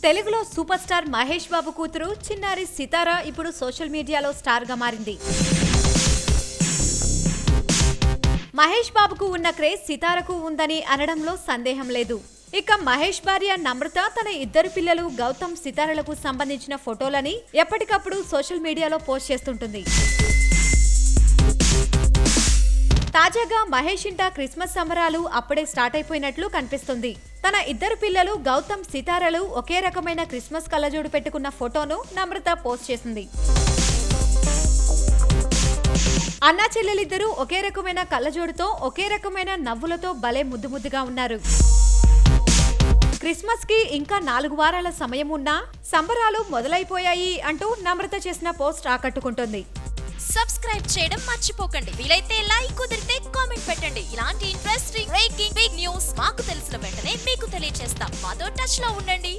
తెలుగులో super star Mahesh Babu కూతురు చిన్నారి సితార ఇప్పుడు సోషల్ మీడియాలో స్టార్ గా మారింది. మహేష్ బాబుకు ఉన్న క్రేజ్ సితారకు ఉందని అనడంలో సందేహం లేదు. ఇక మహేష్ భార్య నమ్రత తన ఇద్దరు పిల్లలు గౌతమ్, సితారలకు సంబంధించిన ఫోటోలని ఎప్పటికప్పుడు సోషల్ మీడియాలో పోస్ట్ చేస్తుంటుంది. తాజాగా మహేష్ ఇంట క్రిస్మస్ సంబరాలు అప్పుడే స్టార్ట్ అయిపోయినట్లు కనిపిస్తుంది. తన ఇద్దరు పిల్లలు గౌతమ్, సితారలు ఒకే రకమైన క్రిస్మస్ కళ్ళజోడు పెట్టుకున్న ఫోటోను నమ్రత పోస్ట్ చేసింది. అన్నా చెల్లెలిద్దరూ ఒకే రకమైన కళ్ళజోడుతో, ఒకే రకమైన నవ్వులతో భలే ముద్దుగా ఉన్నారు. క్రిస్మస్ కి ఇంకా 4 వారాల సమయం ఉన్నా సంబరాలు మొదలైపోయాయి అంటూ నమ్రత చేసిన పోస్ట్ ఆకట్టుకుంటుంది. సబ్స్క్రైబ్ చేయడం మర్చిపోకండి. వీలైతే లైక్, కుదిరితే కామెంట్ పెట్టండి. ఇలాంటి ఇంట్రెస్టింగ్ బ్రేకింగ్ బిగ్ న్యూస్ మాకు తెలిసిన వెంటనే మీకు తెలియజేస్తాం. మాతో టచ్ లో ఉండండి.